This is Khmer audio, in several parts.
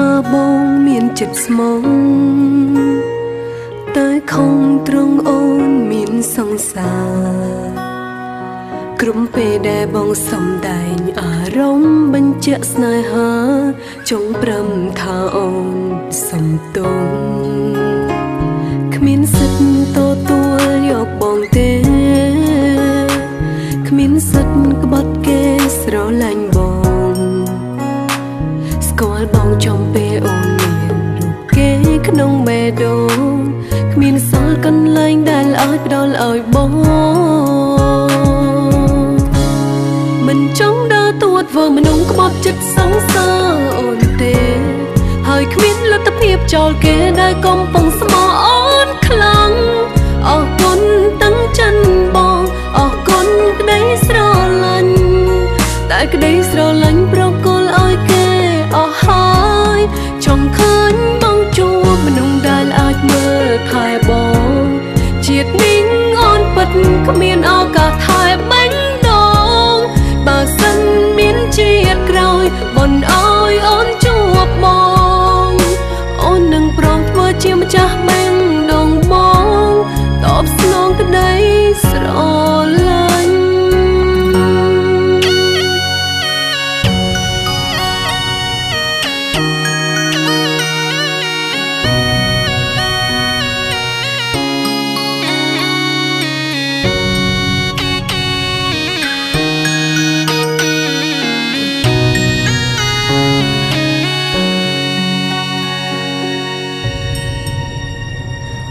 ថាបងមានចិត្តស្មោះតែខំត្រង់អូនមានសង្សារក្រុមពេលដែលបងសំដែងអារម្មណ៍បញ្ជាក់ស្នេហាចង់ព្រមថាអូនសំទោគ្មានសិទ្ធទទួលយកបងទេគ្មានសិទ្ធក្បត់គេស្រឡាញ់បងស្គាល់បងចំពេលអូនមានរូបគេក្នុងបេះដូងគ្មានសល់កន្លែងដែលឲ្យផ្ដល់ឲ្យបងមិនចង់ដើរទួតធ្វើមនុស្សក្បត់ចិត្តសង្សារអូនទេហើយគ្មានលទ្ធភាពចោលគេដែលកំពុងស្មោះអូនខ្លាំងអរគុណទាំងចិនបងអរគុណក្តីស្រឡាញ់តែក្តីស្រឡាញ់ប្រគល់ឲ្យគេអស់ហើយចង់ឃើញបងជួបមនុស្សដែលអាចមើលថែបងជាតិនេះអូនពិតគ្មានឱកាសថែបេញដូងបើសិនមានជាតិក្រោយបុណ្យឲ្យអូនជួបបងអូននឹងព្រមធ្វើជាម្ចាស់បេញដូងបងតបស្នងក្តីស្រឡាញ់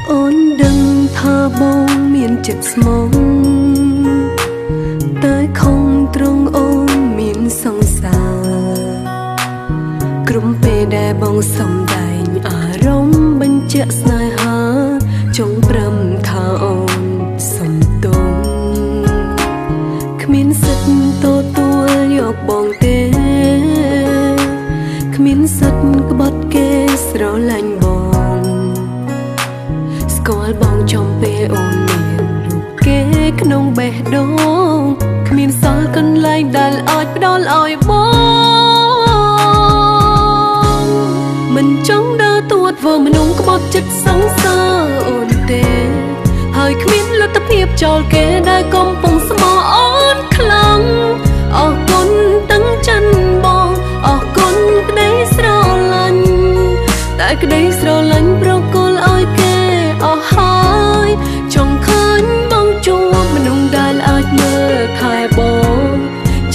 អូនដឹងថាបងមានចិត្តស្មោះតែខំត្រង់អូនមានសង្សារក្រុមពេលដែលបងសំដែងអារម្មណ៍បញ្ជាក់ស្នេហាចង់ព្រមថាអូនសំទោគ្មានសិទ្ធទទួលយកបងទេគ្មានសិទ្ធក្បត់គេស្រឡាញ់បងស្គាល់បងចំពេលអូនមានរូបគេក្នុងបេះដូងគ្មានសល់កន្លែងដែលអាចផ្ដល់ឲ្យបងមិនចង់ដើរទួតធ្វើមនុស្សក្បត់ចិត្តសង្សារអូនទេហើយគ្មានលទ្ធភាពចោលគេដែលកំពុងស្មោះអូនខ្លាំងអរគុណទាំងចិនបងអរគុណក្តីស្រឡាញ់តែក្តីស្រឡាញ់ប្រគល់ឲ្យគេអស់ហើយចង់ឃើញបងជួបមនុស្សដែលអាចមើលថែបង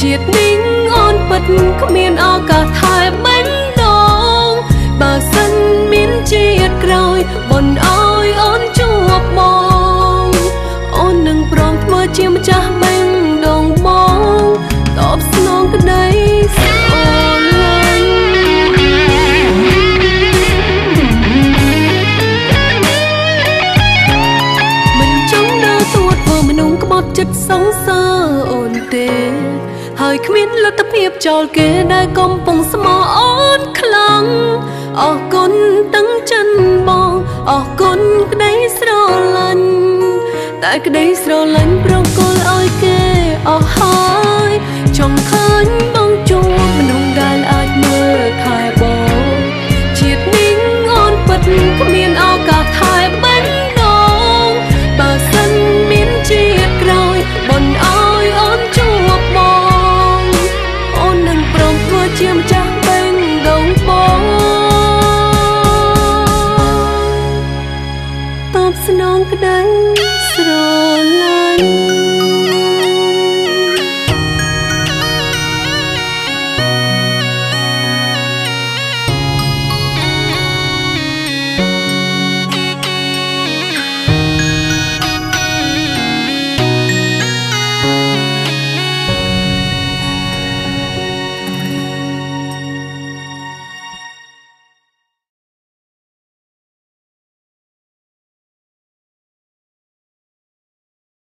ជាតិនេះអូនពិតគ្មានឱកាសថែបេញដូងបើសិនមានជាតិក្រោយបុណ្យឲ្យអូនជួបបងអូននឹងព្រមធ្វើជាម្ចាស់បេញដូងបងតបស្នងក្តីស្រឡាញ់ចិត្តសង្សារអូនទេហើយគ្មានលទ្ធភាពចោលគេដែលកំពុងស្មោះអូនខ្លាំងអរគុណទាំងចិនបងអរគុណក្តីស្រឡាញ់តែក្តីស្រឡាញ់ប្រគល់ឲ្យគេអស់ហើយចង់ឃើញបងជួបមនុស្សដែលអាចមើលថែបងជាតិនេះអូនពិតគ្មានឱកាសថែបេញដូងបើសិនមានជាតិក្រោយបុណ្យឲ្យអូនជួបបងអូននឹងព្រមធ្វើជាម្ចាស់បេញដូងបងតបស្នងក្តីស្រឡាញ់